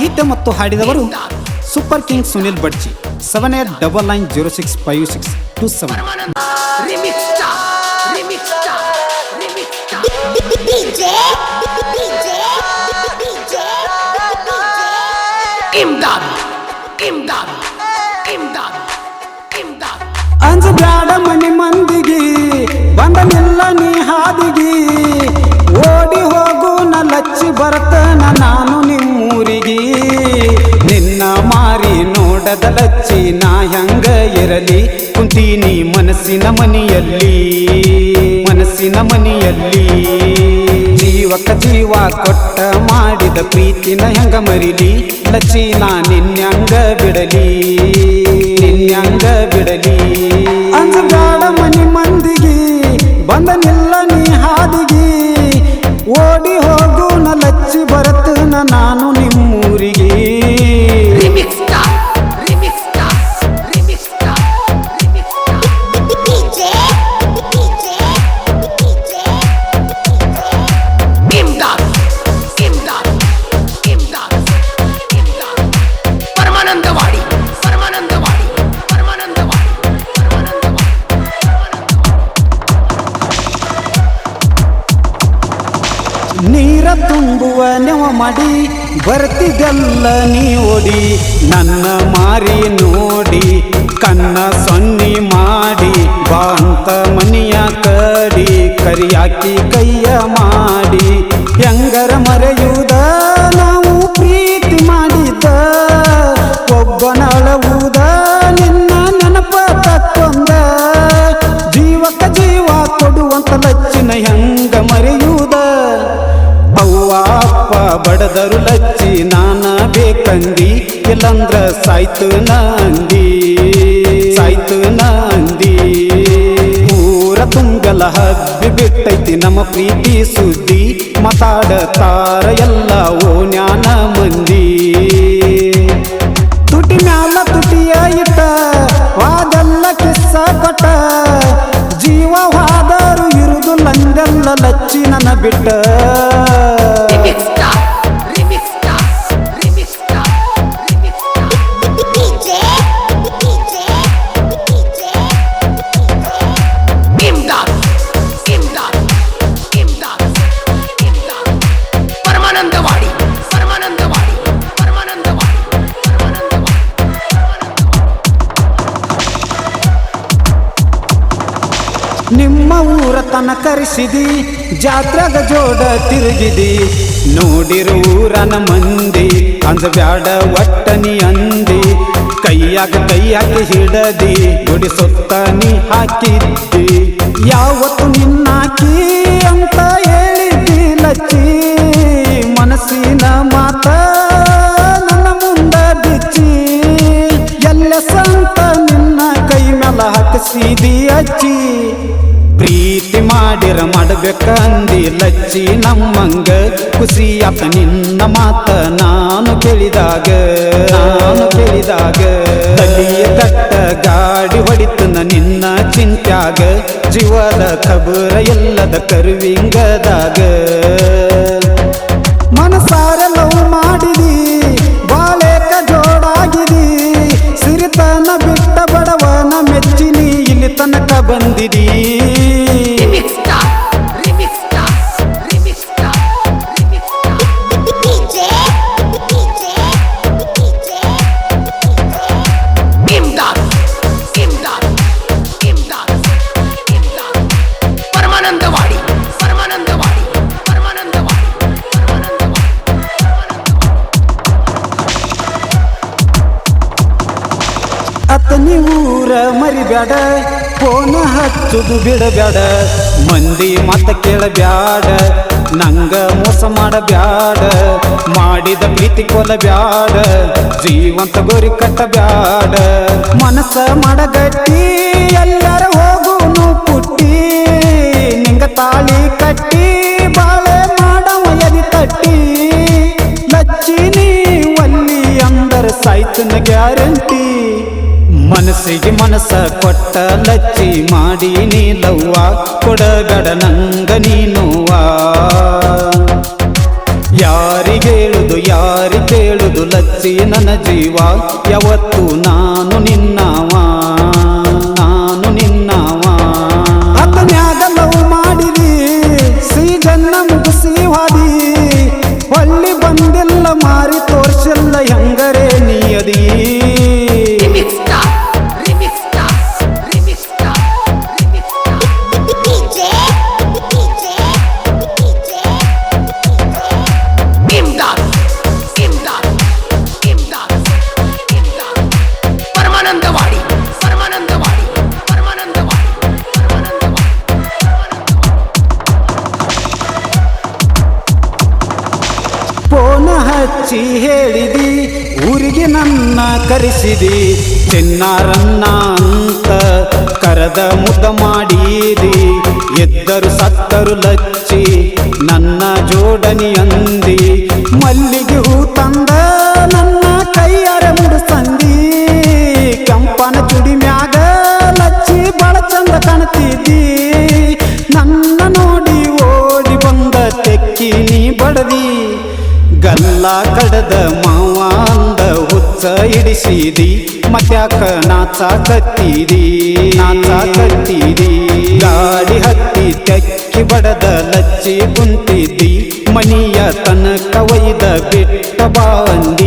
ಸಾಹಿತ್ಯ ಮತ್ತು ಹಾಡಿದವರು super king Sunil ಬಡ್ಚಿ 7826262626262626262626262626262626262626262626262626262626262626262626262626262626262626262626262626262626262626262626262626262626262626 ಅಂಜ ಬ್ಯಾಡ ಮನಿ ಮಂದಿಗೆ ಬಂದನಿಲ್ಲ ನೀ ಹಾದಿಗೆ ಓಡಿ ಹೋಗು ನ ಲಚ್ಚಿ ಬರ್ತನ ನಾನು ನಿಮ್ಮೂರಿಗೆ ನಿನ್ನ ಮಾರಿ ನೋಡದ ಲಚ್ಚಿ ನಾ ಹೆಂಗ ಇರಲಿ ಕುಂತೀನಿ ಮನಸ್ಸಿನ ಮನೆಯಲ್ಲಿ ಜೀವಕ್ಕ ಜೀವ ಕೊಟ್ಟ ಮಾಡಿದ ಪ್ರೀತಿನ ಹೆಂಗ ಮರಿಲಿ ಲಚ್ಚಿ ನಾ ನಿನ್ಯಂಗ ಬಿಡಲಿ ಅಂಜ ಬ್ಯಾಡ ಮನಿ ಮಂದಿಗೆ ಬಂದನಿಲ್ಲ ನೀ ಹಾದಿಗೆ ಓಡಿ ಹೋಗು ನ ಲಚ್ಚಿ ಬರತನ ನಾನು ನಿಮ್ಮೂರಿಗೆ ನೀರ ತುಂಬುವ ನೆವ ಮಾಡಿ ಬರ್ತಿದ್ದಲ್ಲ ನೀ ಓಡಿ ನನ್ನ ಮಾರಿ ನೋಡಿ ಕನ್ನ ಸೊನ್ನಿ ಮಾಡಿ ಬಾ ಅಂತ ಮನಿಯ ಕಡಿ ಕರಿಯಾಕಿ ಕೈಯ ಮಾಡಿ ಹೆಂಗರ ಮರೆಯುವುದ ನಾವು ಪ್ರೀತಿ ಮಾಡಿದ್ದ ಒಬ್ಬನ ಅಳವುದ ನಿನ್ನ ನೆನಪ ತಕ್ಕೊಂದ ಜೀವಕ್ಕ ಜೀವ ಕೊಡುವಂತ ಲಚ್ಚಿನ ಹೆಂಗ ಮರೆಯುವುದ ಅವ್ವ ಅಪ್ಪ ಬಡದರು ಲಚ್ಚಿ ನಾನ ಬೇಕಂದಿ ಇಲ್ಲಂದ್ರ ಸಾಯ್ತು ನಂದಿ ಊರ ತುಂಬೆಲ್ಲ ಹಬ್ಬಿ ಬಿಟ್ಟೈತಿ ನಮ್ಮ ಪ್ರೀತಿ ಸುದ್ದಿ ಮಾತಾಡತಾರ ಎಲ್ಲ ಓನ್ಯಾನ ಮಂದಿ ತುಟಿ ಮ್ಯಾಲ ತುಟಿಯ ಇಟ್ಟ ವಾದೆಲ್ಲ ಕಿಸ್ಸ ಪಟ ಜೀವ ಹಾದರು ಇರುದು ಲಂದೆಲ್ಲ ಲಚ್ಚಿ ನನ್ನ ಬಿಟ್ಟ ನಿಮ್ಮ ಊರ ತನ ಕರೆಸಿದಿ ಜಾತ್ರೆಗ ಜೋಡ ತಿರುಗಿದಿ ನೋಡಿರು ಊರನ ಮಂದಿ ಅಂದ ಬ್ಯಾಡ ಒಟ್ಟನಿ ಅಂದಿ ಕೈಯಾಗ ಹಿಡದಿ ಗುಡಿ ಸುತ್ತ ನೀ ಹಾಕಿದ್ದಿ ಯಾವತ್ತು ನಿನ್ನಾಕಿ ಅಂತ ಹೇಳಿದ್ದಿ ಲಚ್ಚಿ ಮನಸ್ಸಿನ ಮಾತ ನನ್ನ ಮುಂದ ಬಿಚ್ಚಿ ಎಲ್ಲ ಸಂತ ನಿನ್ನ ಕೈ ಮ್ಯಾಲ ಹಾಕಿಸಿದಿ ಅಚ್ಚಿ ಪ್ರೀತಿ ಮಾಡಿರ ಮಾಡಬೇಕಂದಿ ಲಚ್ಚಿ ನಮ್ಮಂಗ ಖುಷಿಯಾತ ನಿನ್ನ ಮಾತ ನಾನು ಕೇಳಿದಾಗ ತಲಿಯ ತಟ್ಟ ಗಾಡಿ ಹೊಡಿತನ ನಿನ್ನ ಚಿಂತ್ಯಾಗ ಜೀವದ ಖಬರ ಎಲ್ಲದ ಕರುವಿಂಗದಾಗ ಮನಸಾರ ಲವ್ ಮಾಡಿದಿ ಬಾಳೆಕ ಜೋಡಾಗಿದಿ ಸಿರಿತನ ಬಿಟ್ಟ ಬಡವನ ಮೆಚ್ಚಿನಿ ಇಲ್ಲಿ ತನಕ ಬಂದಿದಿ ಅತನಿ ಊರ ಮರಿಬ್ಯಾಡ ಫೋನ ಹಚ್ಚುದು ಬಿಡಬ್ಯಾಡ ಮಂದಿ ಮತ ಕೇಳಬ್ಯಾಡ ನಂಗ ಮೋಸ ಮಾಡಬ್ಯಾಡ ಮಾಡಿದ ಪ್ರೀತಿ ಕೊಲಬ್ಯಾಡ ಜೀವಂತ ಗೋರಿ ಕಟ್ಟಬ್ಯಾಡ ಮನಸ್ಸ ಮಾಡಗಟ್ಟಿ ಎಲ್ಲರ ಹೋಗುನು ಪುಟ್ಟಿ ನಿಂಗ ತಾಳಿ ಕಟ್ಟಿ ಬಾಳೆ ಮಾಡವ ಎದಿ ತಟ್ಟಿ ಲಚ್ಚಿನಿ ಒಲ್ಲಿ ಅಂದರ ಸಾಯ್ತನ ಗ್ಯಾರಂಟಿ ಮನಸ್ಸಿಗೆ ಮನಸ್ಸ ಕೊಟ್ಟ ಲಚ್ಚಿ ಮಾಡಿ ನೀಲವ್ವ ಕೊಡಗಡ ನಂಗ ನೀನುವ ಯಾರಿಗೇಳುದು ಯಾರಿ ಕೇಳುದು ಲಚ್ಚಿ ನನ್ನ ಜೀವ ಯಾವತ್ತು ನಾನು ನಿನ್ನವ ಅತನ್ಯಾಗ ಲವ್ ಮಾಡಿದಿ ಸೀಜನ್ನ ಮುಗಿಸಿ ಹಾದಿ ಹೊಳ್ಳಿ ಬಂದಿಲ್ಲ ಮಾರಿ ತೋರ್ಸಿಲ್ಲ ಹೆಂಗರೇ ನೀಯದಿ ಫೋನ ಹಚ್ಚಿ ಹೇಳಿದಿ ಊರಿಗೆ ನನ್ನ ಕರೆಸಿದಿ ಚಿನ್ನಾರನ್ನ ಅಂತ ಕರೆದ ಮುದ್ದ ಮಾಡಿದಿ ಎದ್ದರು ಸತ್ತರು ಲಚ್ಚಿ ನನ್ನ ಜೋಡಣಿ ಅಂದಿ ಮಲ್ಲಿಗೆ ಹೂ ತಂದ ನನ್ನ ಕೈಯಾರ ಮುಡಿಸಂದಿ ಕೆಂಪನ ಚುಡಿ ಮ್ಯಾಗ ಲಚ್ಚಿ ಬಳ ಚಂದ ಕಾಣ್ತಿದ್ದಿ ನನ್ನ ನೋಡಿ ಓಡಿ ಬಂದ ತೆಕ್ಕಿ ನೀ ಬಡದಿ ಗಲ್ಲ ಕಡದ ಮಾವ ಅಂದ ಹುಚ್ಚ ಹಿಡಿಸಿದಿ ಮತ್ಯಾಕ ನಾಚಾಕತ್ತಿದಿ ಗಾಡಿ ಹತ್ತಿ ತೆಕ್ಕಿ ಬಡದ ಲಚ್ಚಿ ಕುಂತಿದ್ದಿ ಮನಿಯ ತನಕ ಒಯ್ದ ಬಿಟ್ಟ ಬಾಂದಿ